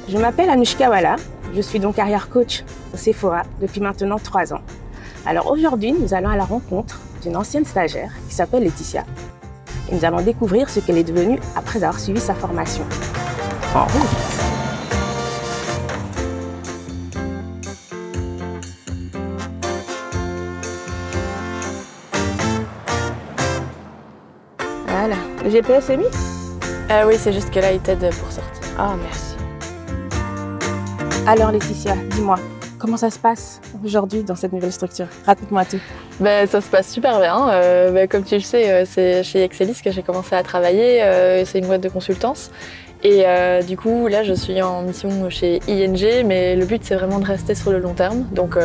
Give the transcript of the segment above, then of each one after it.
Je m'appelle Anushka Walla, je suis donc arrière coach au Sephora depuis maintenant 3 ans. Alors aujourd'hui, nous allons à la rencontre d'une ancienne stagiaire qui s'appelle Laetitia et nous allons découvrir ce qu'elle est devenue après avoir suivi sa formation. En route. Voilà, le GPS est mis? Oui, c'est juste que là, il t'aide pour sortir. Ah, merci. Alors Laetitia, dis-moi, comment ça se passe aujourd'hui dans cette nouvelle structure? Raconte-moi tout. Ça se passe super bien. Comme tu le sais, c'est chez Excelis que j'ai commencé à travailler. C'est une boîte de consultance. Et du coup, là, je suis en mission chez ING, mais le but, c'est vraiment de rester sur le long terme. Donc,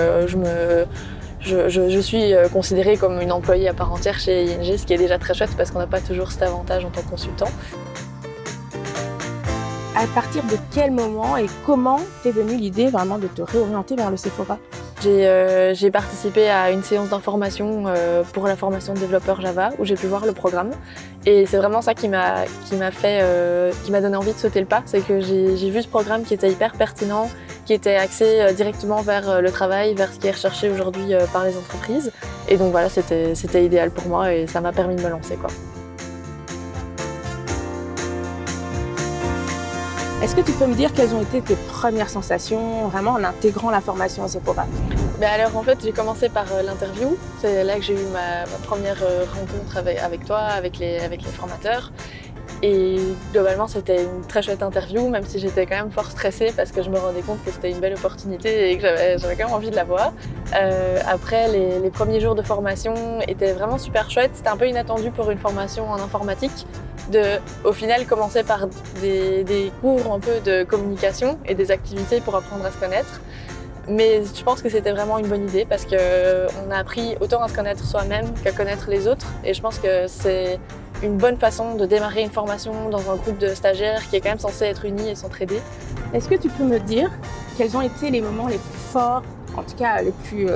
je suis considérée comme une employée à part entière chez ING, ce qui est déjà très chouette parce qu'on n'a pas toujours cet avantage en tant que consultant. À partir de quel moment et comment t'es venue l'idée vraiment de te réorienter vers le Sephora? J'ai participé à une séance d'information pour la formation de développeur Java où j'ai pu voir le programme. Et c'est vraiment ça qui m'a donné envie de sauter le pas. C'est que j'ai vu ce programme qui était hyper pertinent, qui était axé directement vers le travail, vers ce qui est recherché aujourd'hui par les entreprises. Et donc voilà, c'était idéal pour moi et ça m'a permis de me lancer, quoi. Est-ce que tu peux me dire quelles ont été tes premières sensations vraiment en intégrant la formation au Sephora? Alors en fait, j'ai commencé par l'interview. C'est là que j'ai eu ma première rencontre avec toi, avec les formateurs. Et globalement, c'était une très chouette interview, même si j'étais quand même fort stressée parce que je me rendais compte que c'était une belle opportunité et que j'avais quand même envie de la voir. Après, les premiers jours de formation étaient vraiment super chouettes. C'était un peu inattendu pour une formation en informatique de, au final, commencer par des cours un peu de communication et des activités pour apprendre à se connaître. Mais je pense que c'était vraiment une bonne idée parce qu'on a appris autant à se connaître soi-même qu'à connaître les autres. Et je pense que c'est une bonne façon de démarrer une formation dans un groupe de stagiaires qui est quand même censé être unis et s'entraider. Est-ce que tu peux me dire quels ont été les moments les plus forts, en tout cas les plus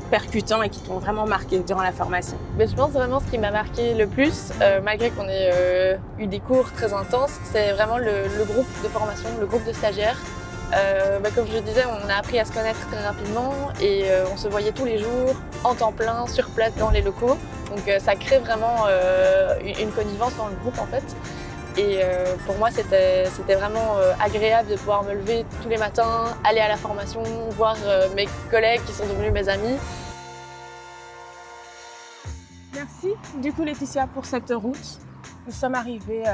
percutants et qui t'ont vraiment marqué durant la formation? Je pense vraiment ce qui m'a marqué le plus, malgré qu'on ait eu des cours très intenses, c'est vraiment le groupe de formation, le groupe de stagiaires. Comme je le disais, on a appris à se connaître très rapidement et on se voyait tous les jours, en temps plein, sur place dans les locaux. Donc ça crée vraiment une connivence dans le groupe en fait. Et pour moi, c'était vraiment agréable de pouvoir me lever tous les matins, aller à la formation, voir mes collègues qui sont devenus mes amis. Merci du coup Laetitia pour cette route. Nous sommes arrivés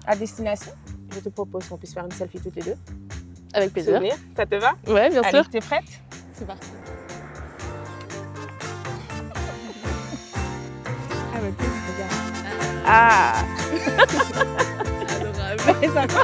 à destination. Je te propose qu'on puisse faire une selfie toutes les deux. Avec plaisir. Souvenir, ça te va? Ouais, bien sûr. Allez, t'es prête? C'est parti. Ah, mais regarde. Ah. Adorable. Ça va.